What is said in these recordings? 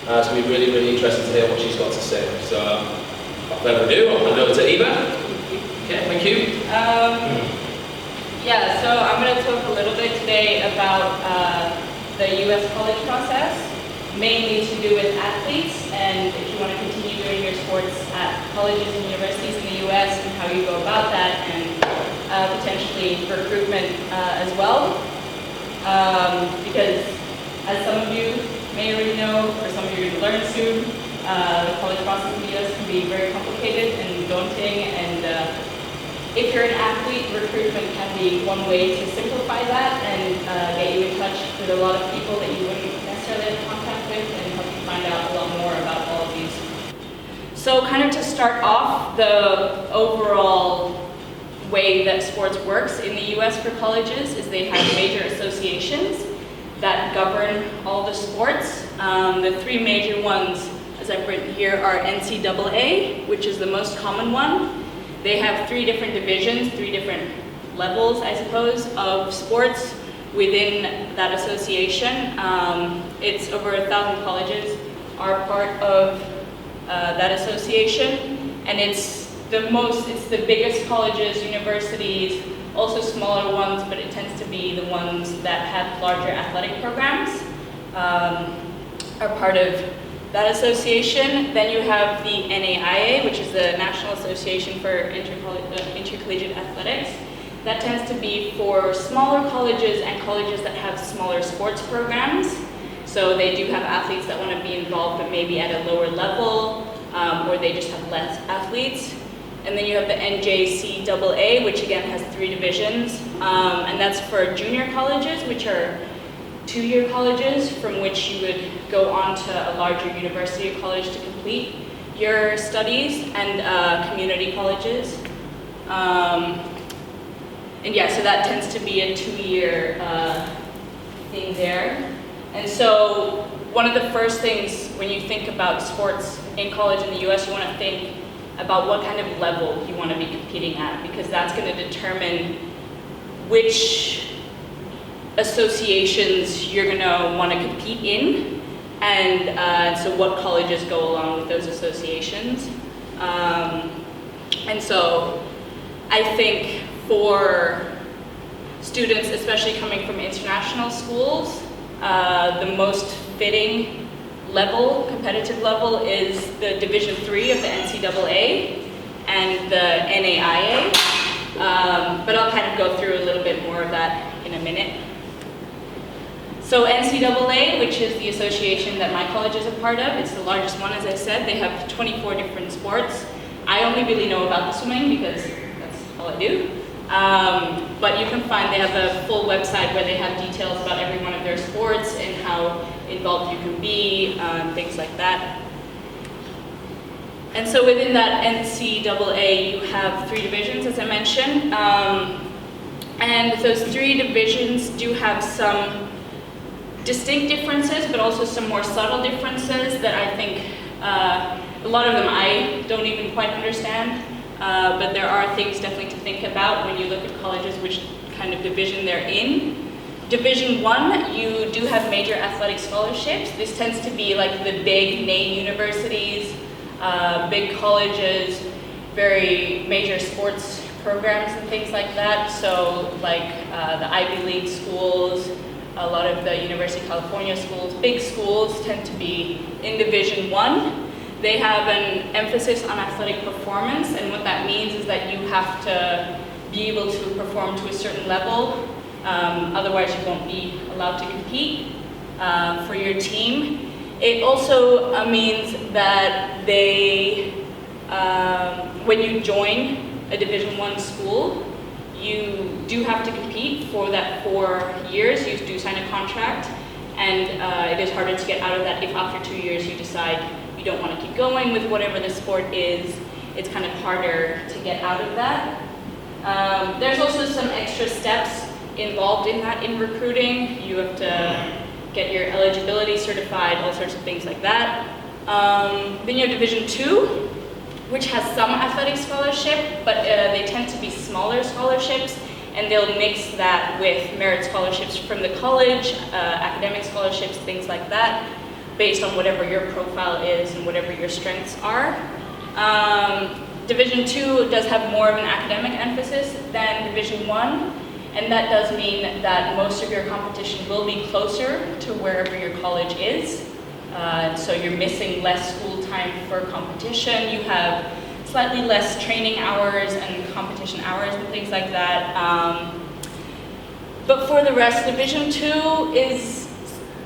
It's going to be really, really interesting to hear what she's got to say. So, without further ado, I'll hand over to Eva. Okay, thank you. Yeah, so I'm going to talk a little bit today about the US college process, mainly to do with athletes, and if you want to continue doing your sports at colleges and universities in the US and how you go about that, and potentially recruitment as well. Because as some of you may already know, or some of you are going to learn soon, the college process in the US can be very complicated and daunting, and if you're an athlete, recruitment can be one way to simplify that and get you in touch with a lot of people that you wouldn't necessarily have contact with and help you find out a lot more about all of these. So kind of to start off, the overall way that sports works in the US for colleges is they have major associations that govern all the sports. The three major ones, as I've written here, are NCAA, which is the most common one. They have three different divisions, three different levels, I suppose, of sports within that association. It's over 1,000 colleges are part of that association, and it's the biggest colleges, universities, also smaller ones, but it tends to be the ones that have larger athletic programs are part of that association. Then you have the NAIA, which is the National Association for Intercollegiate Athletics. That tends to be for smaller colleges and colleges that have smaller sports programs. So they do have athletes that want to be involved, but maybe at a lower level, or they just have less athletes. And then you have the NJCAA, which again has three divisions, and that's for junior colleges, which are two-year colleges from which you would go on to a larger university or college to complete your studies, and community colleges. And yeah, so that tends to be a two-year thing there. And so one of the first things when you think about sports in college in the US, you want to think about what kind of level you want to be competing at, because that's going to determine which associations you're going to want to compete in, and so what colleges go along with those associations. And so I think for students, especially coming from international schools, the most fitting level, competitive level, is the Division III of the NCAA and the NAIA. But I'll kind of go through a little bit more of that in a minute. So NCAA, which is the association that my college is a part of, it's the largest one, as I said. They have 24 different sports. I only really know about the swimming because that's all I do. But you can find, they have a full website where they have details about every one of their sports and how involved you can be, things like that. And so within that NCAA, you have three divisions, as I mentioned. And those three divisions do have some distinct differences, but also some more subtle differences that I think a lot of them I don't even quite understand. But there are things definitely to think about when you look at colleges, which kind of division they're in. Division I, you do have major athletic scholarships. This tends to be like the big name universities, big colleges, very major sports programs and things like that. So like the Ivy League schools, a lot of the University of California schools, big schools tend to be in Division I. They have an emphasis on athletic performance, and what that means is that you have to be able to perform to a certain level, otherwise you won't be allowed to compete for your team. It also means that they, when you join a Division I school, you do have to compete for that 4 years. You do sign a contract, and it is harder to get out of that if after 2 years you decide you don't want to keep going with whatever the sport is. It's kind of harder to get out of that. There's also some extra steps involved in that in recruiting. You have to get your eligibility certified, all sorts of things like that. Then you have Division II, which has some athletic scholarship, but they tend to be smaller scholarships, and they'll mix that with merit scholarships from the college, academic scholarships, things like that. based on whatever your profile is and whatever your strengths are. Division 2 does have more of an academic emphasis than Division 1, and that does mean that most of your competition will be closer to wherever your college is. So you're missing less school time for competition, you have slightly less training hours and competition hours and things like that. But for the rest, Division 2 is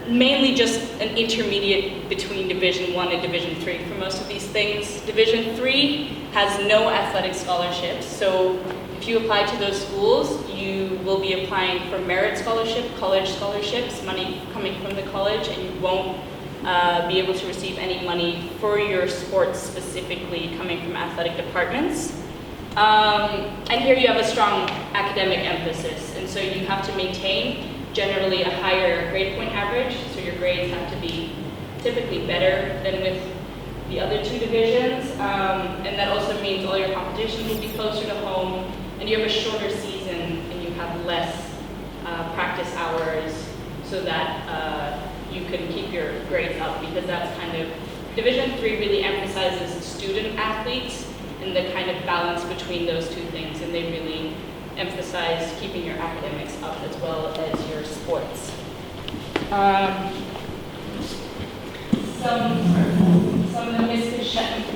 mainly just an intermediate between Division 1 and Division 3 for most of these things. Division 3 has no athletic scholarships, so if you apply to those schools, you will be applying for merit scholarship, college scholarships, money coming from the college, and you won't be able to receive any money for your sports specifically coming from athletic departments. And here you have a strong academic emphasis, and so you have to maintain generally a higher grade point average, so your grades have to be typically better than with the other two divisions, and that also means all your competition will be closer to home, and you have a shorter season, and you have less practice hours, so that you can keep your grades up, because that's kind of, Division 3 really emphasizes student athletes and the kind of balance between those two things, and they really emphasize keeping your academics up as well as your sports. Some of the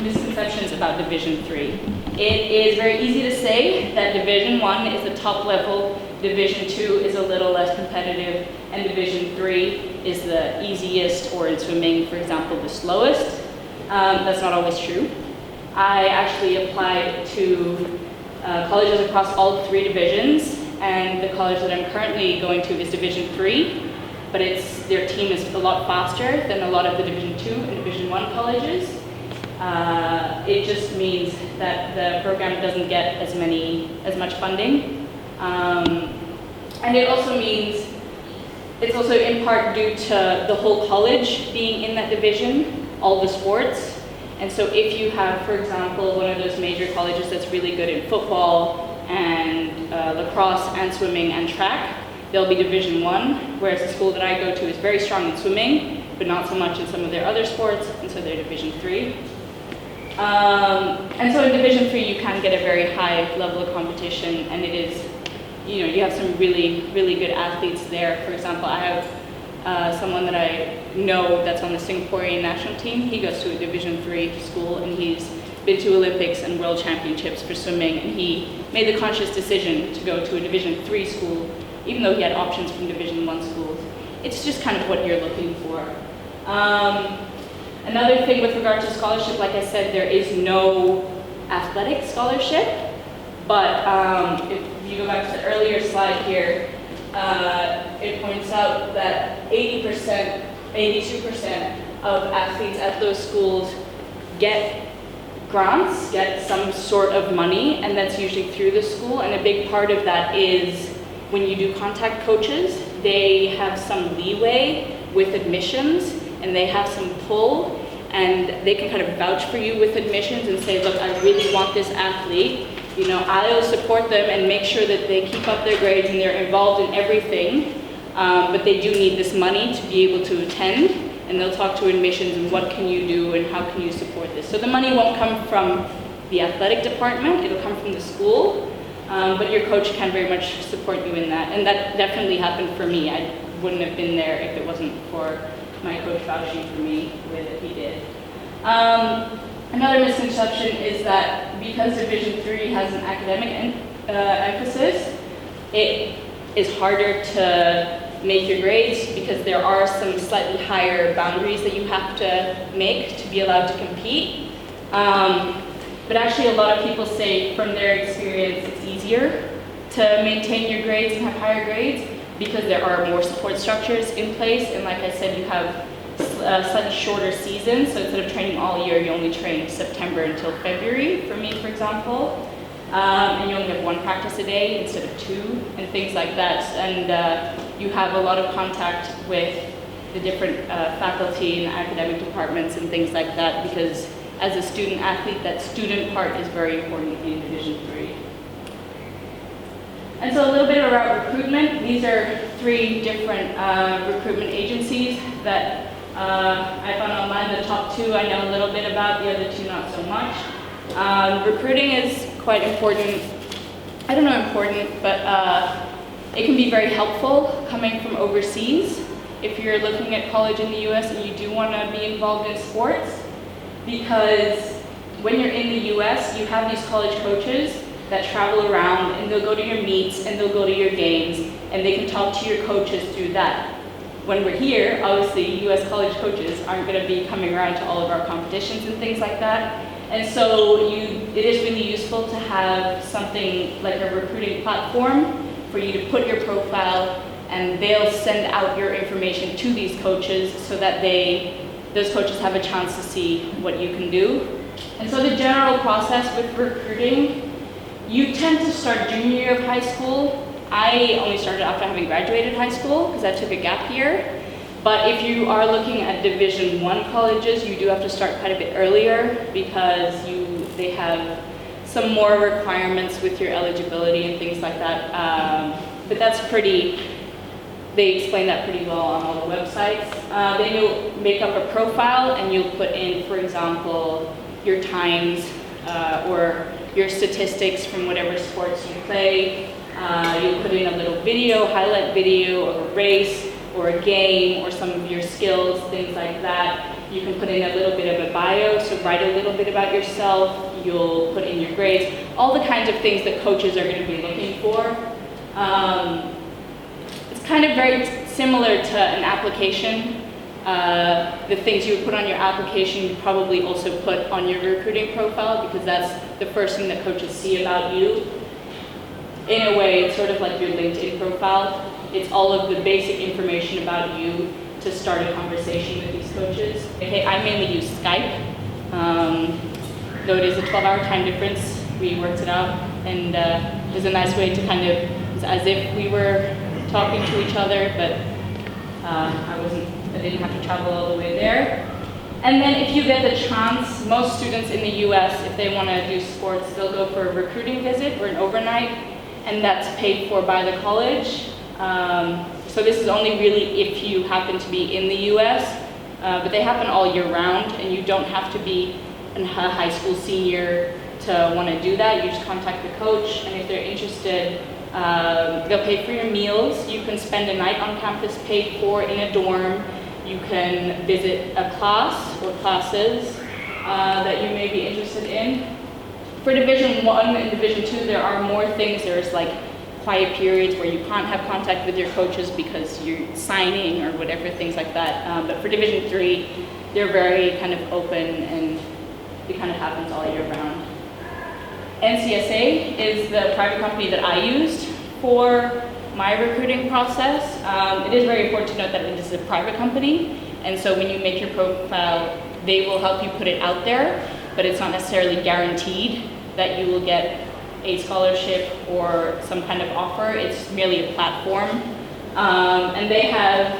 misconceptions about Division 3. It is very easy to say that Division 1 is the top level, Division 2 is a little less competitive, and Division 3 is the easiest, or in swimming, for example, the slowest. That's not always true. I actually applied to colleges across all three divisions, and the college that I'm currently going to is Division 3, but their team is a lot faster than a lot of the Division 2 and Division 1 colleges. It just means that the program doesn't get as much funding. And it also means, it's also in part due to the whole college being in that division, all the sports. And so if you have, for example, one of those major colleges that's really good in football and lacrosse and swimming and track, they'll be Division 1, whereas the school that I go to is very strong in swimming, but not so much in some of their other sports, and so they're Division 3. And so in Division 3, you can get a very high level of competition, and it is, you have some really, really good athletes there. For example, I have someone that I know that's on the Singaporean national team. He goes to a Division 3 school, and he's been to Olympics and World Championships for swimming, and he made the conscious decision to go to a Division 3 school, even though he had options from Division 1 schools. It's just kind of what you're looking for. Another thing with regard to scholarship, like I said, there is no athletic scholarship, but if you go back to the earlier slide here, it points out that 80%, 82% of athletes at those schools get grants, get some sort of money, and that's usually through the school, and a big part of that is when you do contact coaches, they have some leeway with admissions, and they have some pull, and they can kind of vouch for you with admissions and say, look, I really want this athlete, I'll support them and make sure that they keep up their grades and they're involved in everything, but they do need this money to be able to attend, and they'll talk to admissions and what can you do and how can you support this. So the money won't come from the athletic department, it'll come from the school, but your coach can very much support you in that, and that definitely happened for me. I wouldn't have been there if it wasn't for my coach vouching for me the way that he did. Another misconception is that because Division 3 has an academic emphasis, it is harder to make your grades because there are some slightly higher boundaries that you have to make to be allowed to compete. But actually a lot of people say from their experience it's easier to maintain your grades and have higher grades because there are more support structures in place, and like I said, you have a slightly shorter season, so instead of training all year, you only train September until February, for me, for example. And you only have one practice a day instead of two, and things like that. And you have a lot of contact with the different faculty and academic departments and things like that, because as a student athlete, that student part is very important in Division 3. And so a little bit about recruitment. These are 3 different recruitment agencies that I found online the top 2 I know a little bit about, the other 2 not so much. Recruiting is quite important. I don't know important, but it can be very helpful coming from overseas. If you're looking at college in the US and you do want to be involved in sports, because when you're in the US, you have these college coaches that travel around and they'll go to your meets and they'll go to your games and they can talk to your coaches through that. When we're here, obviously US college coaches aren't going to be coming around to all of our competitions and things like that. And so it is really useful to have something like a recruiting platform for you to put your profile, and they'll send out your information to these coaches so that those coaches have a chance to see what you can do. And so the general process with recruiting, you tend to start junior year of high school. I only started after having graduated high school because I took a gap year. But if you are looking at Division I colleges, you do have to start quite a bit earlier because they have some more requirements with your eligibility and things like that. But they explain that pretty well on all the websites. Then you'll make up a profile and you'll put in, for example, your times or your statistics from whatever sports you play. You'll put in a little video, highlight video of a race or a game or some of your skills, things like that. You can put in a little bit of a bio, so write a little bit about yourself. You'll put in your grades, all the kinds of things that coaches are going to be looking for. It's kind of very similar to an application. The things you would put on your application, you probably also put on your recruiting profile because that's the first thing that coaches see about you. In a way, it's sort of like your LinkedIn profile. It's all of the basic information about you to start a conversation with these coaches. Okay, I mainly use Skype. Though it is a 12-hour time difference, we worked it out, and it was a nice way to kind of, it's as if we were talking to each other, but I didn't have to travel all the way there. And then if you get the chance, most students in the US, if they want to do sports, they'll go for a recruiting visit or an overnight, and that's paid for by the college. So this is only really if you happen to be in the US, but they happen all year round, and you don't have to be a high school senior to want to do that. You just contact the coach, and if they're interested, they'll pay for your meals. You can spend a night on campus paid for in a dorm. You can visit a class or classes that you may be interested in. For Division I and Division II, there are more things. There's like quiet periods where you can't have contact with your coaches because you're signing or whatever, things like that. But for Division III, they're very kind of open, and it kind of happens all year round. NCSA is the private company that I used for my recruiting process. It is very important to note that it is a private company, and so when you make your profile, they will help you put it out there, but it's not necessarily guaranteed that you will get a scholarship or some kind of offer. It's merely a platform. And they have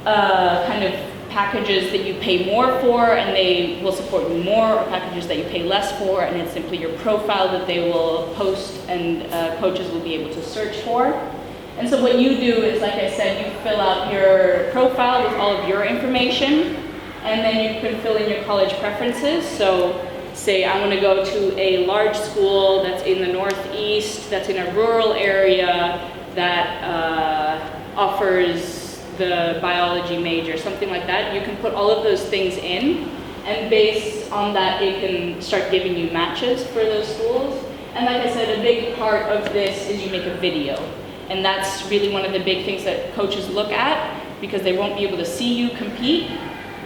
kind of packages that you pay more for and they will support you more, or packages that you pay less for, and it's simply your profile that they will post and coaches will be able to search for. And so what you do is, like I said, you fill out your profile with all of your information, and then you can fill in your college preferences. So say I want to go to a large school that's in the Northeast, that's in a rural area, that offers the biology major, something like that. You can put all of those things in, and based on that, it can start giving you matches for those schools. And like I said, a big part of this is you make a video. And that's really one of the big things that coaches look at, because they won't be able to see you compete.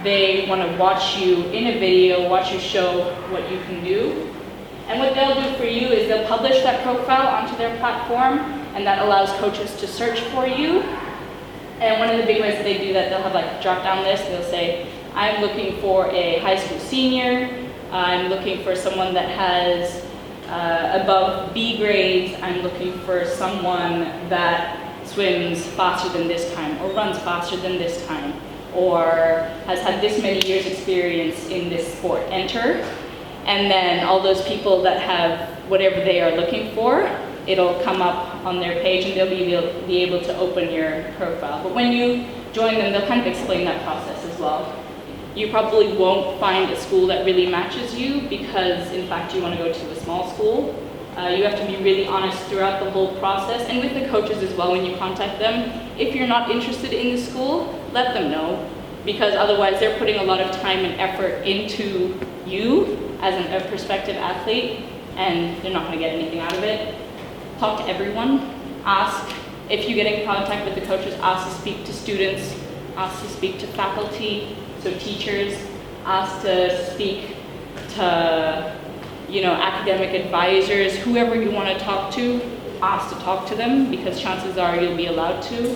They want to watch you in a video, watch you show what you can do. And what they'll do for you is they'll publish that profile onto their platform, and that allows coaches to search for you. And one of the big ways that they do that, they'll have like a drop-down list. They'll say, I'm looking for a high school senior. I'm looking for someone that has above B grades. I'm looking for someone that swims faster than this time, or runs faster than this time, or has had this many years experience in this sport. Enter. And then all those people that have whatever they are looking for, it'll come up on their page, and they'll be able to open your profile. But when you join them, they'll kind of explain that process as well. You probably won't find a school that really matches you because, in fact, you want to go to a small school. You have to be really honest throughout the whole process, and with the coaches as well when you contact them. If you're not interested in the school, let them know, because otherwise they're putting a lot of time and effort into you as a prospective athlete, and they're not going to get anything out of it. Talk to everyone. Ask, if you get in contact with the coaches, ask to speak to students, ask to speak to faculty, so teachers, ask to speak to, academic advisors, whoever you want to talk to, ask to talk to them, because chances are you'll be allowed to,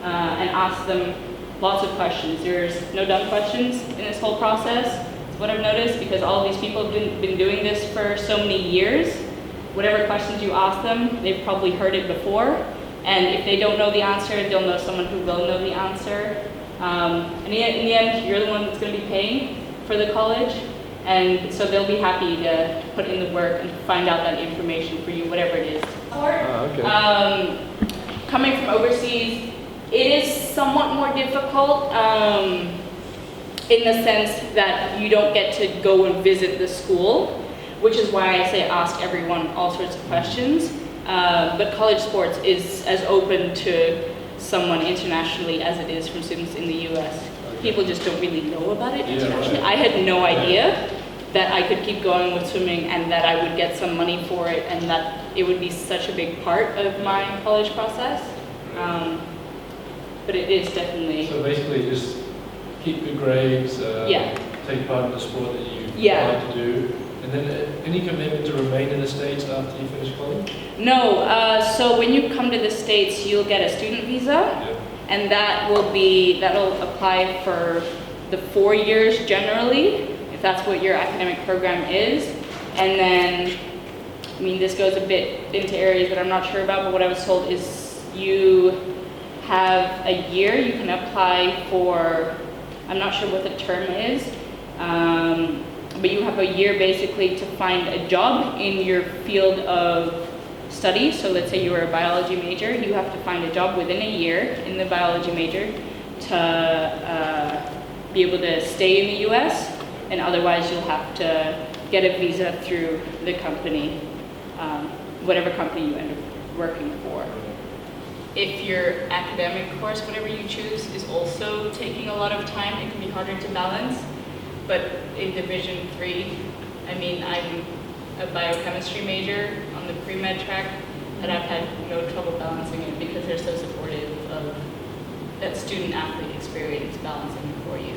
and ask them lots of questions. There's no dumb questions in this whole process. It's what I've noticed, because all of these people have been doing this for so many years. Whatever questions you ask them, they've probably heard it before, and if they don't know the answer, they'll know someone who will know the answer. And in the end, you're the one that's going to be paying for the college, and so they'll be happy to put in the work and find out that information for you, whatever it is. Coming from overseas, it is somewhat more difficult in the sense that you don't get to go and visit the school, which is why I say ask everyone all sorts of questions. But college sports is as open to someone internationally as it is from students in the US. People just don't really know about it internationally. I had no idea that I could keep going with swimming and that I would get some money for it and that it would be such a big part of my college process. But it is definitely... So basically just keep good grades, take part in the sport that you like to do, and then any commitment to remain in the States after you finish college? No, so when you come to the States, you'll get a student visa, and that'll apply for the 4 years generally, if that's what your academic program is. And then, this goes a bit into areas that I'm not sure about, but what I was told is you have a year, you can apply for, I'm not sure what the term is, but you have a year basically to find a job in your field of study. So let's say you were a biology major, you have to find a job within a year in the biology major to be able to stay in the US, and otherwise you'll have to get a visa through the company, whatever company you end up working for. If your academic course, whatever you choose, is also taking a lot of time, it can be harder to balance. But in Division 3, I'm a biochemistry major on the pre-med track, and I've had no trouble balancing it because they're so supportive of that student-athlete experience balancing it for you.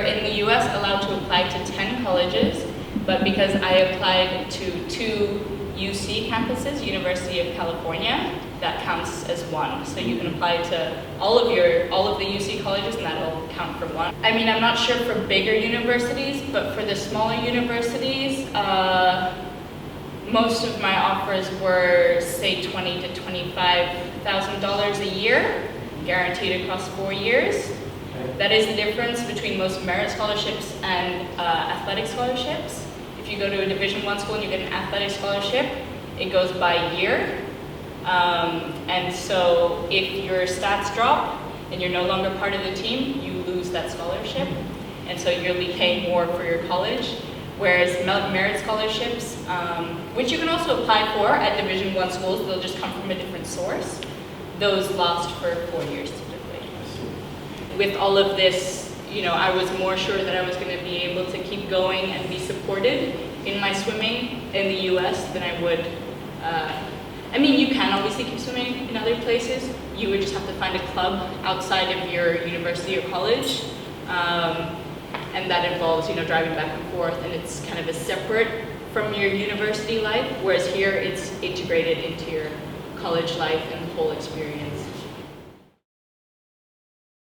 In the US, allowed to apply to 10 colleges, but because I applied to 2 UC campuses, University of California, that counts as 1. So you can apply to all of the UC colleges, and that'll count for 1. I'm not sure for bigger universities, but for the smaller universities, most of my offers were, say, $20,000 to $25,000 a year, guaranteed across 4 years. That is the difference between most merit scholarships and athletic scholarships. If you go to a Division I school and you get an athletic scholarship, it goes by year. And so if your stats drop and you're no longer part of the team, you lose that scholarship. And so you'll be paying more for your college. Whereas merit scholarships, which you can also apply for at Division I schools, they'll just come from a different source. Those last for 4 years typically. With all of this, I was more sure that I was going to be able to keep going and be supported in my swimming in the US than I would. You can obviously keep swimming in other places. You would just have to find a club outside of your university or college. And that involves, driving back and forth, and it's kind of a separate from your university life, whereas here it's integrated into your college life and the whole experience.